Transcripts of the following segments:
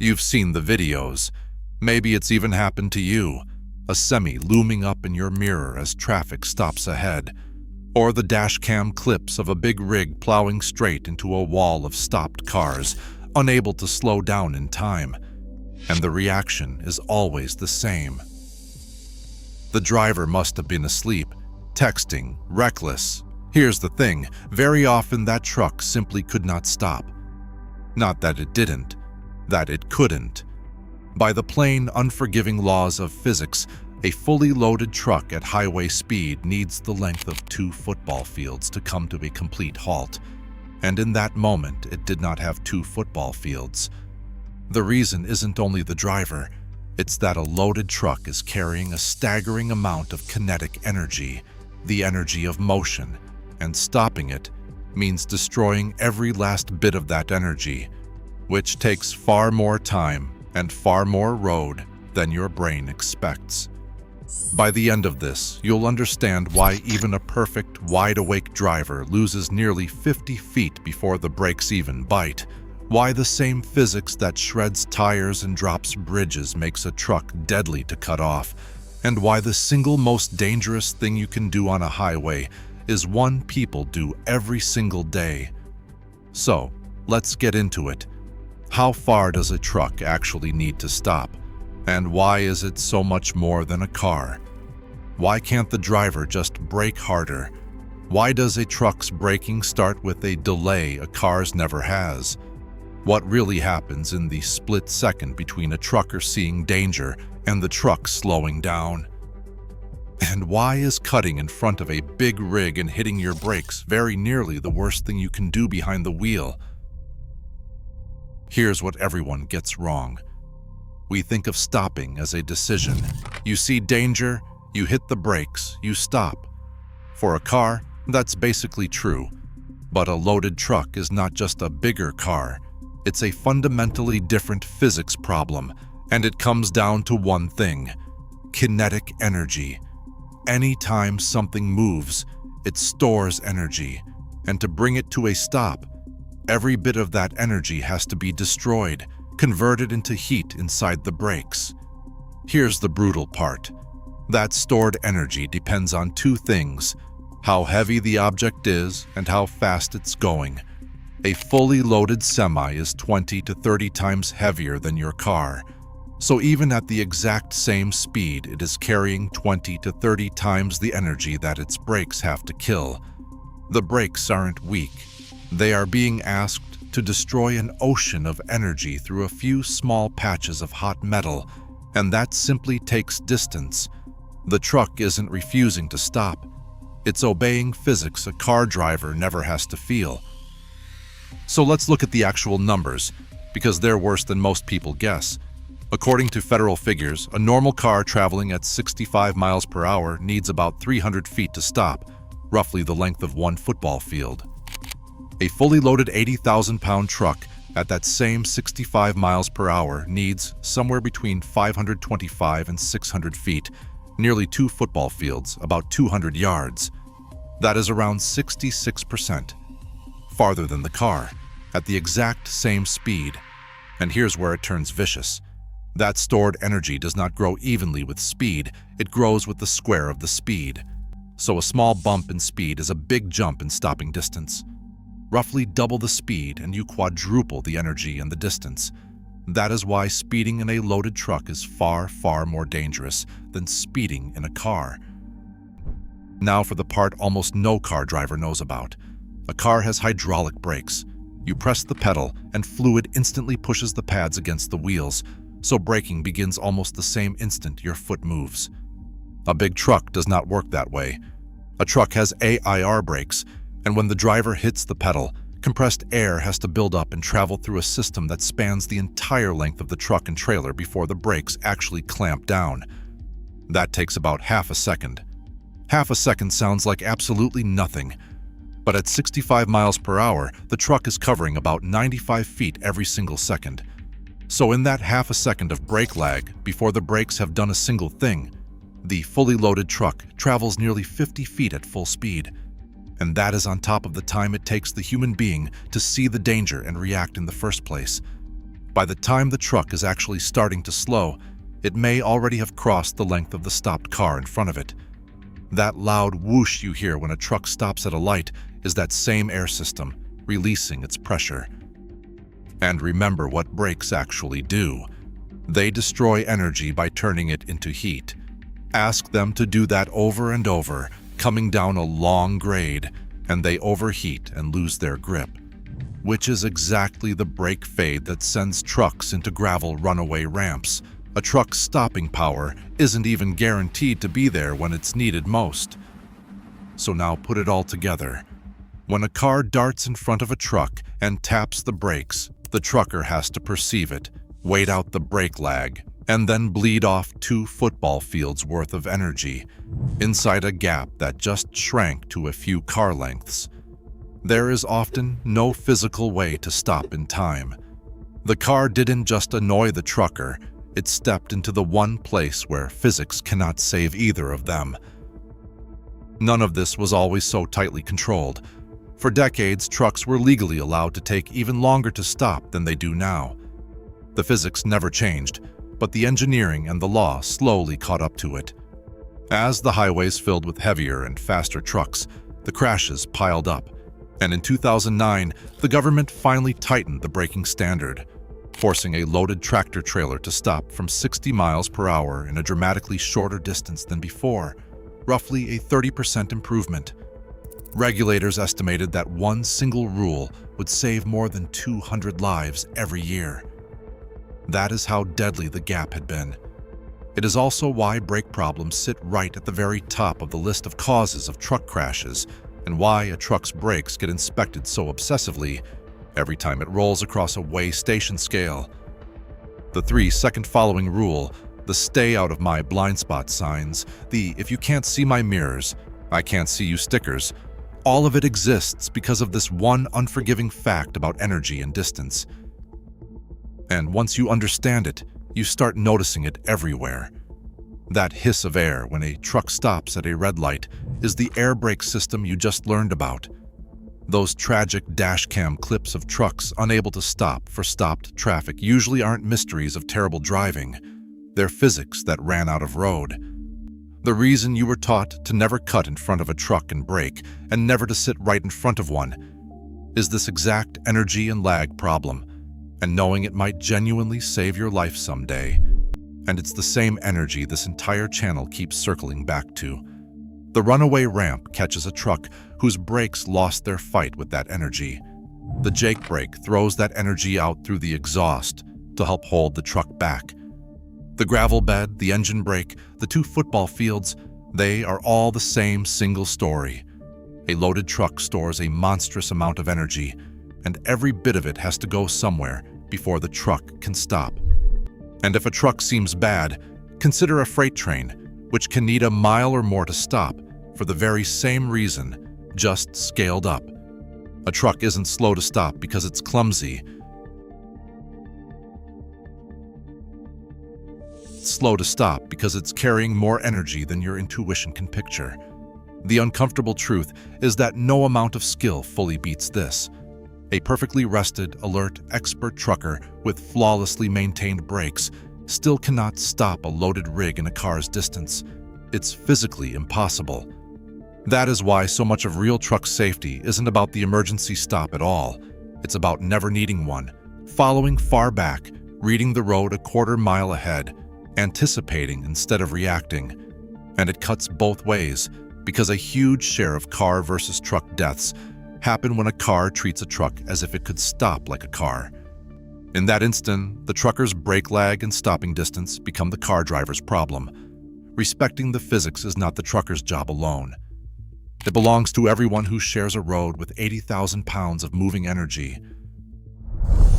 You've seen the videos. Maybe it's even happened to you. A semi looming up in your mirror as traffic stops ahead. Or the dashcam clips of a big rig plowing straight into a wall of stopped cars, unable to slow down in time. And the reaction is always the same. The driver must have been asleep, texting, reckless. Here's the thing, very often that truck simply could not stop. Not that it didn't, that it couldn't. By the plain, unforgiving laws of physics, a fully loaded truck at highway speed needs the length of 2 football fields to come to a complete halt. And in that moment, it did not have 2 football fields. The reason isn't only the driver, it's that a loaded truck is carrying a staggering amount of kinetic energy, the energy of motion, and stopping it means destroying every last bit of that energy, which takes far more time and far more road than your brain expects. By the end of this, you'll understand why even a perfect, wide-awake driver loses nearly 50 feet before the brakes even bite, why the same physics that shreds tires and drops bridges makes a truck deadly to cut off, and why the single most dangerous thing you can do on a highway is one people do every single day. So, let's get into it. How far does a truck actually need to stop? And why is it so much more than a car? Why can't the driver just brake harder? Why does a truck's braking start with a delay a car's never has? What really happens in the split second between a trucker seeing danger and the truck slowing down? And why is cutting in front of a big rig and hitting your brakes very nearly the worst thing you can do behind the wheel? Here's what everyone gets wrong. We think of stopping as a decision. You see danger, you hit the brakes, you stop. For a car, that's basically true. But a loaded truck is not just a bigger car. It's a fundamentally different physics problem, and it comes down to one thing: kinetic energy. Anytime something moves, it stores energy, and to bring it to a stop, every bit of that energy has to be destroyed, converted into heat inside the brakes. Here's the brutal part. That stored energy depends on 2 things: how heavy the object is and how fast it's going. A fully loaded semi is 20 to 30 times heavier than your car. So even at the exact same speed, it is carrying 20 to 30 times the energy that its brakes have to kill. The brakes aren't weak. They are being asked to destroy an ocean of energy through a few small patches of hot metal, and that simply takes distance. The truck isn't refusing to stop. It's obeying physics a car driver never has to feel. So let's look at the actual numbers, because they're worse than most people guess. According to federal figures, a normal car traveling at 65 miles per hour needs about 300 feet to stop, roughly the length of 1 football field. A fully loaded 80,000-pound truck at that same 65 miles per hour needs somewhere between 525 and 600 feet, nearly 2 football fields, about 200 yards. That is around 66% farther than the car, at the exact same speed. And here's where it turns vicious. That stored energy does not grow evenly with speed, it grows with the square of the speed. So a small bump in speed is a big jump in stopping distance. Roughly double the speed and you quadruple the energy and the distance. That is why speeding in a loaded truck is far, far more dangerous than speeding in a car. Now for the part almost no car driver knows about. A car has hydraulic brakes. You press the pedal and fluid instantly pushes the pads against the wheels, so braking begins almost the same instant your foot moves. A big truck does not work that way. A truck has AIR brakes, and when the driver hits the pedal, compressed air has to build up and travel through a system that spans the entire length of the truck and trailer before the brakes actually clamp down. That takes about half a second. Half a second sounds like absolutely nothing, but at 65 miles per hour, the truck is covering about 95 feet every single second. So in that half a second of brake lag, before the brakes have done a single thing, the fully loaded truck travels nearly 50 feet at full speed. And that is on top of the time it takes the human being to see the danger and react in the first place. By the time the truck is actually starting to slow, it may already have crossed the length of the stopped car in front of it. That loud whoosh you hear when a truck stops at a light is that same air system releasing its pressure. And remember what brakes actually do. They destroy energy by turning it into heat. Ask them to do that over and over, coming down a long grade, and they overheat and lose their grip, which is exactly the brake fade that sends trucks into gravel runaway ramps. A truck's stopping power isn't even guaranteed to be there when it's needed most. So now put it all together. When a car darts in front of a truck and taps the brakes, the trucker has to perceive it, wait out the brake lag, and then bleed off 2 football fields worth of energy inside a gap that just shrank to a few car lengths. There is often no physical way to stop in time. The car didn't just annoy the trucker, it stepped into the one place where physics cannot save either of them. None of this was always so tightly controlled. For decades, trucks were legally allowed to take even longer to stop than they do now. The physics never changed, but the engineering and the law slowly caught up to it. As the highways filled with heavier and faster trucks, the crashes piled up, and in 2009, the government finally tightened the braking standard, forcing a loaded tractor trailer to stop from 60 miles per hour in a dramatically shorter distance than before, roughly a 30% improvement. Regulators estimated that one single rule would save more than 200 lives every year. That is how deadly the gap had been. It is also why brake problems sit right at the very top of the list of causes of truck crashes, and why a truck's brakes get inspected so obsessively every time it rolls across a weigh station scale. The 3-second following rule, the stay out of my blind spot signs, the if you can't see my mirrors, I can't see you stickers, all of it exists because of this one unforgiving fact about energy and distance. And once you understand it, you start noticing it everywhere. That hiss of air when a truck stops at a red light is the air brake system you just learned about. Those tragic dashcam clips of trucks unable to stop for stopped traffic usually aren't mysteries of terrible driving. They're physics that ran out of road. The reason you were taught to never cut in front of a truck and brake, and never to sit right in front of one, is this exact energy and lag problem, and knowing it might genuinely save your life someday. And it's the same energy this entire channel keeps circling back to. The runaway ramp catches a truck whose brakes lost their fight with that energy. The Jake brake throws that energy out through the exhaust to help hold the truck back. The gravel bed, the engine brake, the 2 football fields, they are all the same single story. A loaded truck stores a monstrous amount of energy, and every bit of it has to go somewhere before the truck can stop. And if a truck seems bad, consider a freight train, which can need a mile or more to stop for the very same reason, just scaled up. A truck isn't slow to stop because it's clumsy. It's slow to stop because it's carrying more energy than your intuition can picture. The uncomfortable truth is that no amount of skill fully beats this. A perfectly rested, alert, expert trucker with flawlessly maintained brakes still cannot stop a loaded rig in a car's distance. It's physically impossible. That is why so much of real truck safety isn't about the emergency stop at all. It's about never needing one, following far back, reading the road a quarter mile ahead, anticipating instead of reacting. And it cuts both ways, because a huge share of car versus truck deaths happen when a car treats a truck as if it could stop like a car. In that instant, the trucker's brake lag and stopping distance become the car driver's problem. Respecting the physics is not the trucker's job alone. It belongs to everyone who shares a road with 80,000 pounds of moving energy.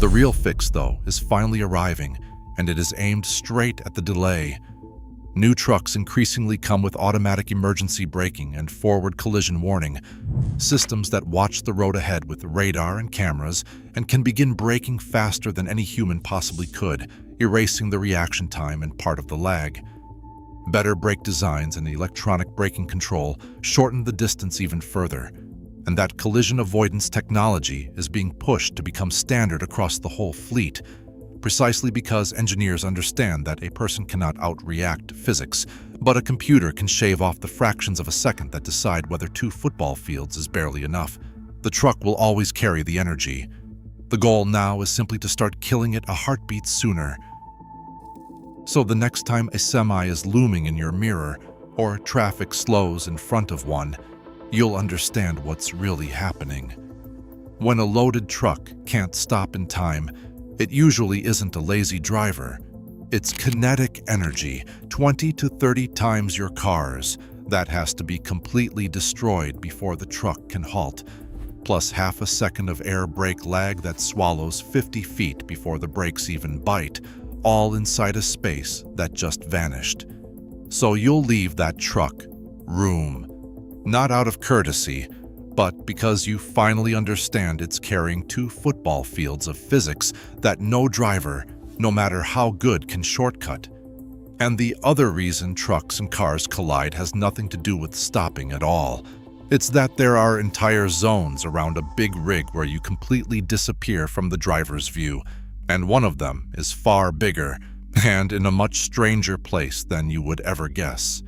The real fix, though, is finally arriving, and it is aimed straight at the delay. New trucks increasingly come with automatic emergency braking and forward collision warning, systems that watch the road ahead with radar and cameras and can begin braking faster than any human possibly could, erasing the reaction time and part of the lag. Better brake designs and electronic braking control shorten the distance even further, and that collision avoidance technology is being pushed to become standard across the whole fleet. precisely because engineers understand that a person cannot outreact physics, but a computer can shave off the fractions of a second that decide whether 2 football fields is barely enough. The truck will always carry the energy. The goal now is simply to start killing it a heartbeat sooner. So the next time a semi is looming in your mirror, or traffic slows in front of one, you'll understand what's really happening. When a loaded truck can't stop in time, it usually isn't a lazy driver. It's kinetic energy, 20 to 30 times your car's, that has to be completely destroyed before the truck can halt, plus half a second of air brake lag that swallows 50 feet before the brakes even bite, all inside a space that just vanished. So you'll leave that truck room, not out of courtesy, but because you finally understand it's carrying 2 football fields of physics that no driver, no matter how good, can shortcut. And the other reason trucks and cars collide has nothing to do with stopping at all. It's that there are entire zones around a big rig where you completely disappear from the driver's view, and one of them is far bigger and in a much stranger place than you would ever guess.